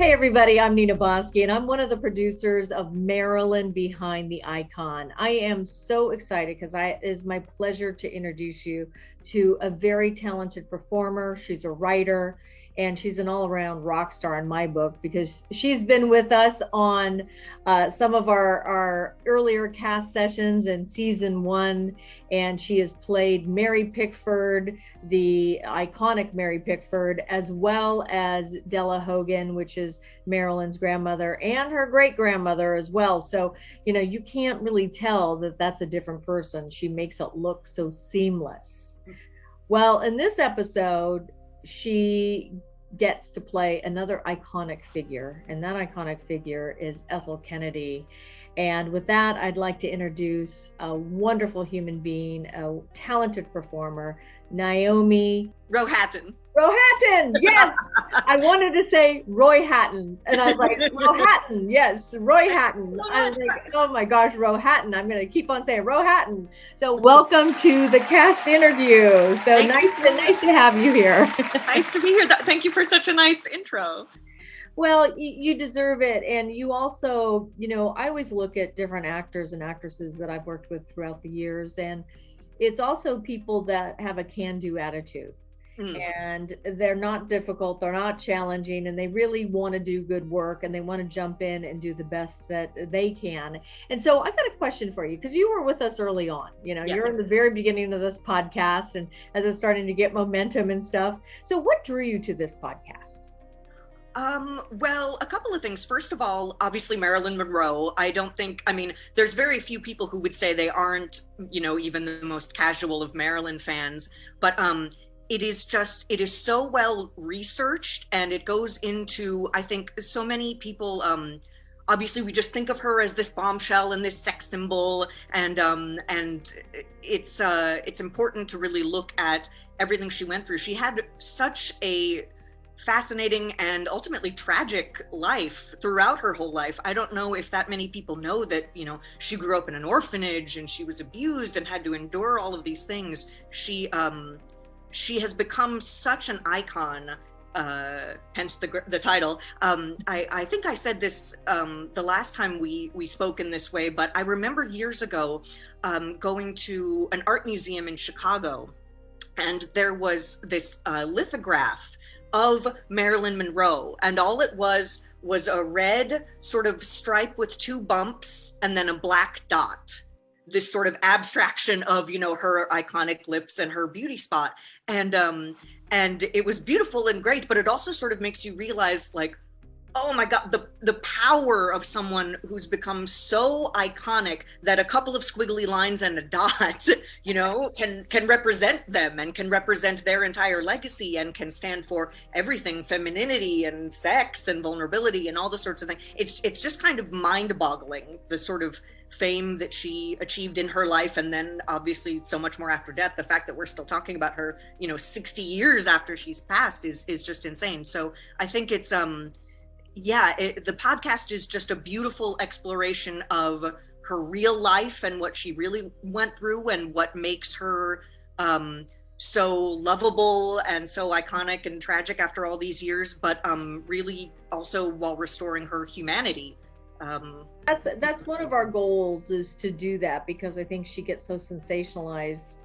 Hey everybody, I'm Nina Boski and I'm one of the producers of Marilyn Behind the Icon. I am so excited because it is my pleasure to introduce you to a very talented performer. She's a writer and she's an all-around rock star in my book because she's been with us on some of our earlier cast sessions in season one, and she has played Mary Pickford, the iconic Mary Pickford, as well as Della Hogan, which is Marilyn's grandmother, and her great grandmother as well. So, you can't really tell that that's a different person. She makes it look so seamless. Well, in this episode, she gets to play another iconic figure, and that iconic figure is Ethel Kennedy. And with that, I'd like to introduce a wonderful human being, a talented performer, Naomi Rohatyn. Rohatyn, yes. I wanted to say Roy Hatton, and I was like, Rohatyn, yes, Roy Hatton. I was like, oh my gosh, Rohatyn. I'm going to keep on saying Rohatyn. So welcome to the cast interview. So nice to have you here. Nice to be here. Thank you for such a nice intro. Well, you deserve it. And you also, I always look at different actors and actresses that I've worked with throughout the years, and it's also people that have a can-do attitude. And they're not difficult, they're not challenging, and they really want to do good work, and they want to jump in and do the best that they can. And so I got a question for you, because you were with us early on. Yes. You're in the very beginning of this podcast, and as it's starting to get momentum and stuff. So what drew you to this podcast? Well, a couple of things. First of all, obviously Marilyn Monroe. There's very few people who would say they aren't, even the most casual of Marilyn fans, but it is so well researched, and it goes into, I think, so many people, obviously we just think of her as this bombshell and this sex symbol, and it's important to really look at everything she went through. She had such a fascinating and ultimately tragic life throughout her whole life. I don't know if that many people know that, she grew up in an orphanage and she was abused and had to endure all of these things. She has become such an icon, hence the title. I think I said this the last time we spoke in this way, but I remember years ago going to an art museum in Chicago, and there was this lithograph of Marilyn Monroe, and all it was a red sort of stripe with two bumps and then a black dot. This sort of abstraction of, her iconic lips and her beauty spot. And it was beautiful and great, but it also sort of makes you realize, like, oh my God, the power of someone who's become so iconic that a couple of squiggly lines and a dot, can represent them and can represent their entire legacy and can stand for everything, femininity and sex and vulnerability and all the sorts of things. It's just kind of mind-boggling, the sort of fame that she achieved in her life, and then obviously so much more after death. The fact that we're still talking about her, 60 years after she's passed is just insane. So I think it's the podcast is just a beautiful exploration of her real life and what she really went through and what makes her so lovable and so iconic and tragic after all these years, but really also while restoring her humanity. That's one of our goals, is to do that, because I think she gets so sensationalized,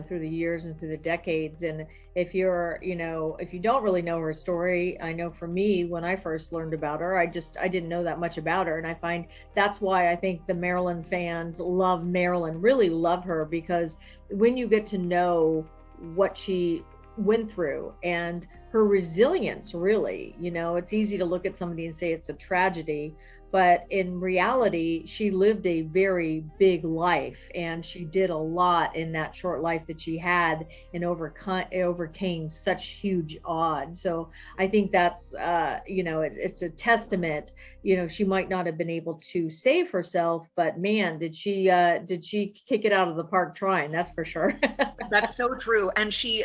through the years and through the decades. And if you don't really know her story, I know for me, when I first learned about her, I didn't know that much about her. And I find that's why I think the Marilyn fans love Marilyn, really love her, because when you get to know what she went through and her resilience, really, it's easy to look at somebody and say it's a tragedy, but in reality, she lived a very big life, and she did a lot in that short life that she had, and overcame such huge odds. So I think that's, it's a testament. She might not have been able to save herself, but man, did she kick it out of the park trying, that's for sure. That's so true. And she,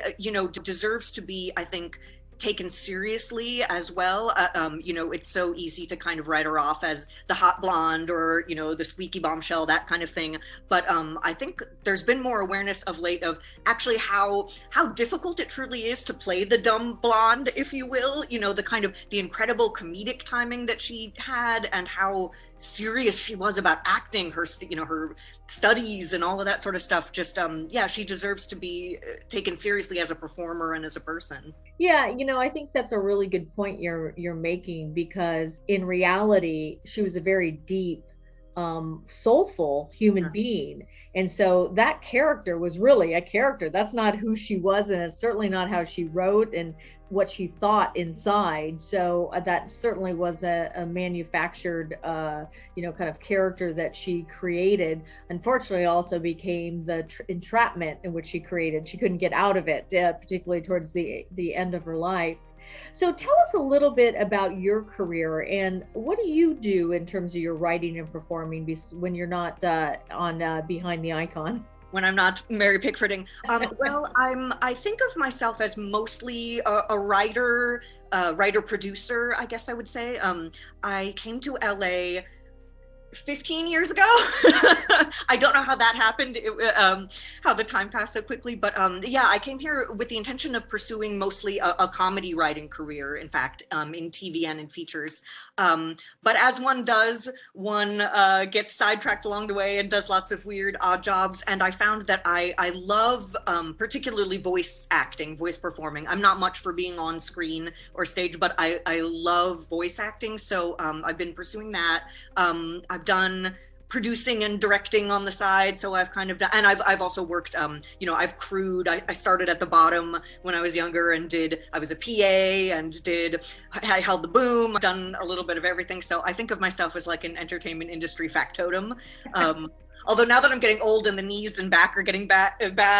deserves to be, I think, taken seriously as well. It's so easy to kind of write her off as the hot blonde or, the squeaky bombshell, that kind of thing. But I think there's been more awareness of late of actually how difficult it truly is to play the dumb blonde, if you will. The kind of the incredible comedic timing that she had, and how serious she was about acting, her studies and all of that sort of stuff. Just she deserves to be taken seriously as a performer and as a person. Yeah, I think that's a really good point you're making, because in reality, she was a very deep, soulful human being. And so that character was really a character. That's not who she was, and it's certainly not how she wrote and what she thought inside. So that certainly was a manufactured, kind of character that she created. Unfortunately, also became the entrapment in which she created. She couldn't get out of it, particularly towards the end of her life. So tell us a little bit about your career, and what do you do in terms of your writing and performing when you're not on Behind the Icon? When I'm not Mary Pickfording. Well, I think of myself as mostly a writer, writer producer, I guess I would say. I came to LA 15 years ago. I don't know how that happened, how the time passed so quickly, but I came here with the intention of pursuing mostly a comedy writing career, in fact, in TV and in features. But as one does, one gets sidetracked along the way and does lots of weird odd jobs. And I found that I love particularly voice acting, voice performing. I'm not much for being on screen or stage, but I love voice acting. So I've been pursuing that. I've done producing and directing on the side, so I've kind of done, and I've also worked, I've crewed. I started at the bottom when I was younger and I was a PA and I held the boom, done a little bit of everything. So I think of myself as like an entertainment industry factotum. Although now that I'm getting old and the knees and back are getting bad,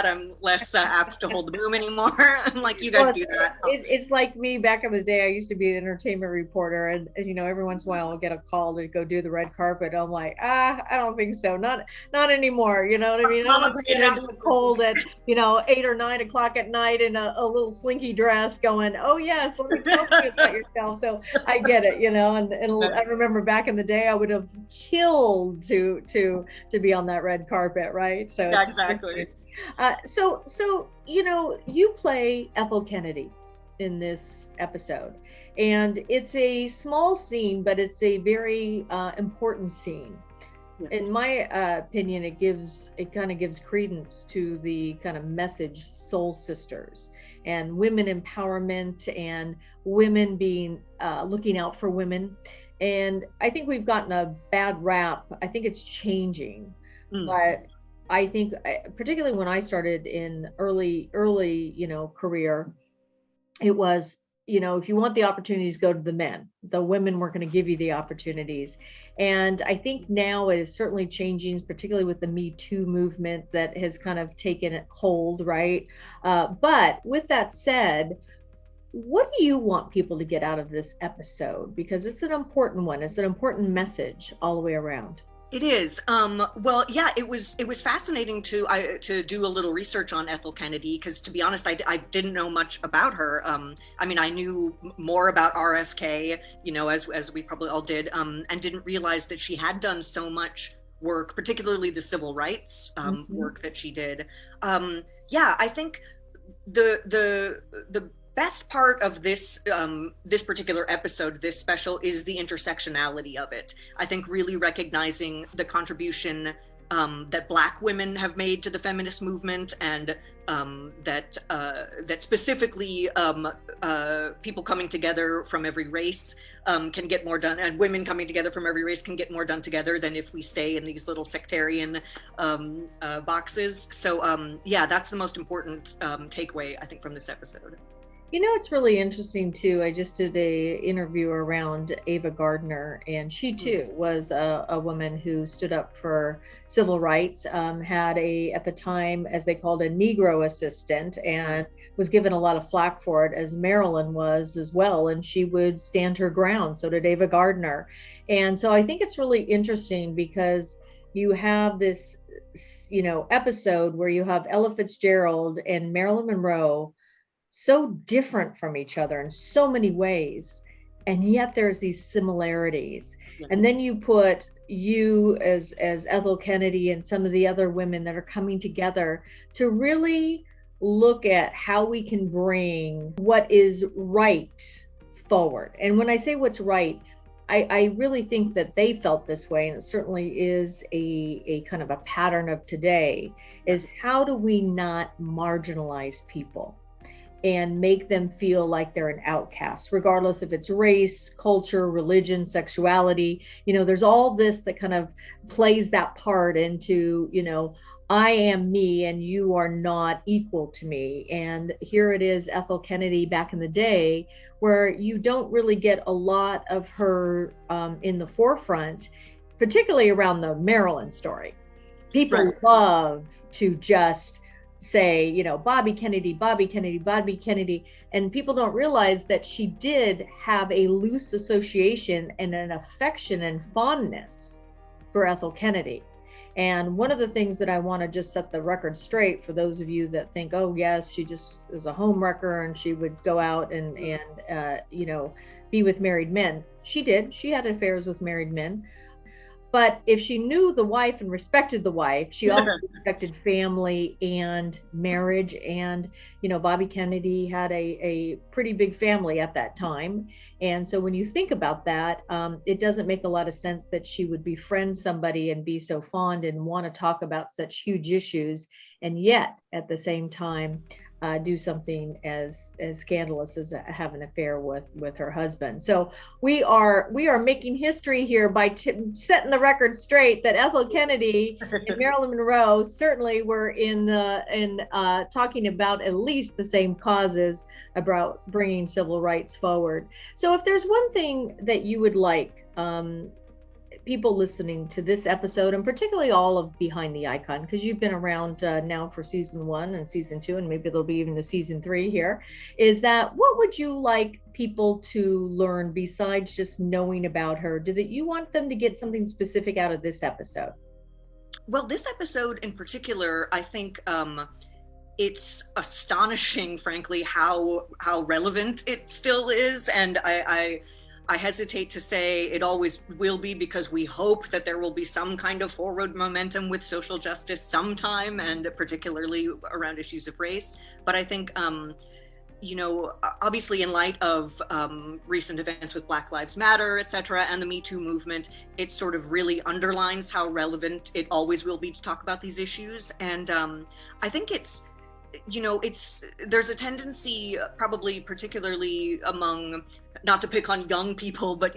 I'm less apt to hold the boom anymore. I'm like, you guys do that. It's like me back in the day. I used to be an entertainment reporter, and every once in a while I'll get a call to go do the red carpet. I'm like, I don't think so. Not anymore. You know what I mean? I'm not getting out the cold at 8 or 9 o'clock at night in a little slinky dress, going, oh yes, let me tell you about yourself. So I get it. And I remember back in the day, I would have killed to be on that red carpet, right? So yeah, exactly. So you play Ethel Kennedy in this episode, and it's a small scene, but it's a very important scene. Yes. In my opinion, it kind of gives credence to the kind of message Soul Sisters and women empowerment and women being looking out for women. And I think we've gotten a bad rap. I think it's changing. But I think, particularly when I started in early, career, it was, if you want the opportunities, go to the men. The women weren't going to give you the opportunities. And I think now it is certainly changing, particularly with the Me Too movement that has kind of taken hold, right? But with that said, what do you want people to get out of this episode? Because it's an important one. It's an important message all the way around. It is. Well, yeah, it was fascinating to do a little research on Ethel Kennedy, because to be honest, I didn't know much about her. I mean, I knew more about RFK, as we probably all did, and didn't realize that she had done so much work, particularly the civil rights work that she did. I think the best part of this this particular episode, this special, is the intersectionality of it. I think really recognizing the contribution that Black women have made to the feminist movement, and that specifically people coming together from every race can get more done, and women coming together from every race can get more done together than if we stay in these little sectarian boxes. So that's the most important takeaway, I think, from this episode. It's really interesting too. I just did a interview around Ava Gardner, and she too was a woman who stood up for civil rights, had at the time, as they called, a Negro assistant, and was given a lot of flack for it, as Marilyn was as well. And she would stand her ground. So did Ava Gardner. And so I think it's really interesting, because you have this, episode where you have Ella Fitzgerald and Marilyn Monroe so different from each other in so many ways, and yet there's these similarities. And Yes. then you put you as Ethel Kennedy and some of the other women that are coming together to really look at how we can bring what is right forward. And when I say what's right, I really think that they felt this way, and it certainly is a kind of a pattern of today, is Yes. how do we not marginalize people and make them feel like they're an outcast, regardless if it's race, culture, religion, sexuality. There's all this that kind of plays that part into, I am me and you are not equal to me. And here it is, Ethel Kennedy back in the day, where you don't really get a lot of her in the forefront, particularly around the Marilyn story. People Right. love to just say, Bobby Kennedy, Bobby Kennedy, Bobby Kennedy. And people don't realize that she did have a loose association and an affection and fondness for Ethel Kennedy. And one of the things that I want to just set the record straight for those of you that think, oh, yes, she just is a home wrecker and she would go out and be with married men. She did. She had affairs with married men. But if she knew the wife and respected the wife, she also respected family and marriage. And, Bobby Kennedy had a pretty big family at that time. And so when you think about that, it doesn't make a lot of sense that she would befriend somebody and be so fond and want to talk about such huge issues. And yet, at the same time, do something as scandalous as have an affair with her husband. So we are making history here by setting the record straight that Ethel Kennedy and Marilyn Monroe certainly were in talking about at least the same causes about bringing civil rights forward. So if there's one thing that you would like people listening to this episode, and particularly all of Behind the Icon, because you've been around now for season 1 and season 2, and maybe there'll be even the season 3 here, is that what would you like people to learn besides just knowing about her? Do that you want them to get something specific out of this episode? Well, this episode in particular, I think it's astonishing, frankly, how relevant it still is, and I hesitate to say it always will be, because we hope that there will be some kind of forward momentum with social justice sometime, and particularly around issues of race. But I think, obviously in light of recent events with Black Lives Matter, et cetera, and the Me Too movement, it sort of really underlines how relevant it always will be to talk about these issues. And I think there's a tendency, probably particularly among, not to pick on young people, but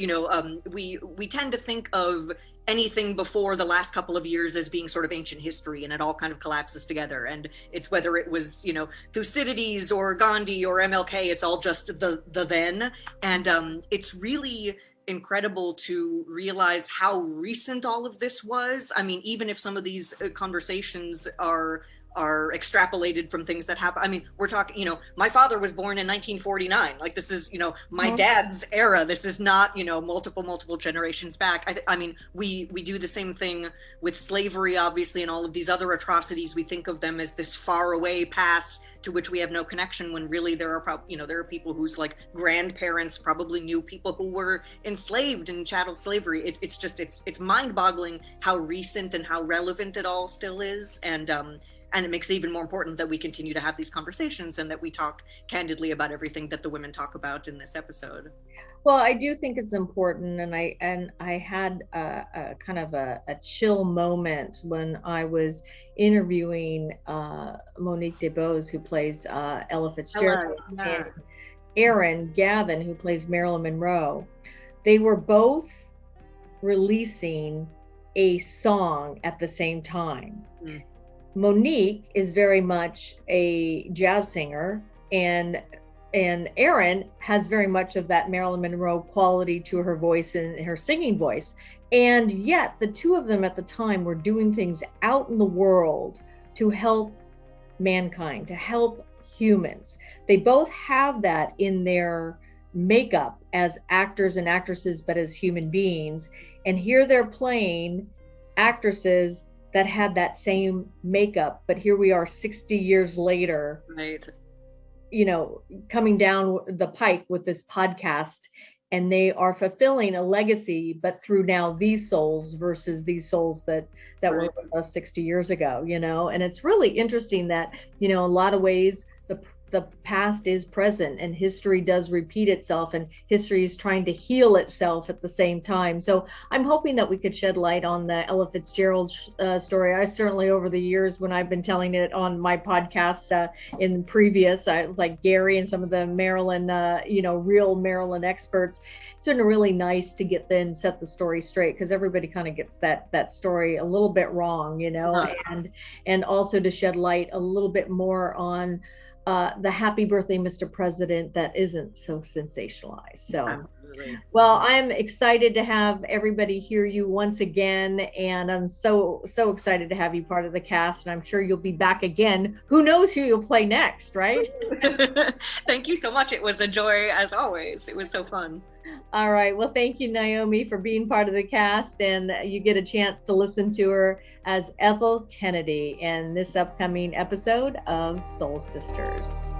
we tend to think of anything before the last couple of years as being sort of ancient history, and it all kind of collapses together. And it's whether it was Thucydides or Gandhi or MLK, it's all just the then. And it's really incredible to realize how recent all of this was. I mean, even if some of these conversations are extrapolated from things that happen. I mean, we're talking, my father was born in 1949. Like, this is, my dad's era. This is not, multiple generations back. I mean, we do the same thing with slavery, obviously, and all of these other atrocities. We think of them as this far away past to which we have no connection, when really there are people whose like grandparents probably knew people who were enslaved in chattel slavery. It's mind-boggling how recent and how relevant it all still is. And it makes it even more important that we continue to have these conversations and that we talk candidly about everything that the women talk about in this episode. Well, I do think it's important, and I had a kind of a chill moment when I was interviewing Monique DeBose, who plays Ella Fitzgerald, and Aaron Gavin, who plays Marilyn Monroe. They were both releasing a song at the same time. Mm. Monique is very much a jazz singer, and Erin has very much of that Marilyn Monroe quality to her voice and her singing voice. And yet the two of them at the time were doing things out in the world to help mankind, to help humans. They both have that in their makeup as actors and actresses, but as human beings. And here they're playing actresses that had that same makeup, but here we are 60 years later. Right. coming down the pike with this podcast, and they are fulfilling a legacy, but through now these souls versus these souls that were Right. with us 60 years ago, and it's really interesting that, in a lot of ways, the past is present and history does repeat itself, and history is trying to heal itself at the same time. So I'm hoping that we could shed light on the Ella Fitzgerald story. I certainly, over the years when I've been telling it on my podcast, in previous, I was like Gary and some of the Marilyn, real Marilyn experts. It's been really nice to get then set the story straight, because everybody kind of gets that story a little bit wrong, and also to shed light a little bit more on the Happy Birthday, Mr. President that isn't so sensationalized. So, Absolutely. well, I'm excited to have everybody hear you once again, and I'm so excited to have you part of the cast, and I'm sure you'll be back again. Who knows who you'll play next, right? Thank you so much. It was a joy as always. It was so fun. All right. Well, thank you, Naomi, for being part of the cast, and you get a chance to listen to her as Ethel Kennedy in this upcoming episode of Soul Sisters.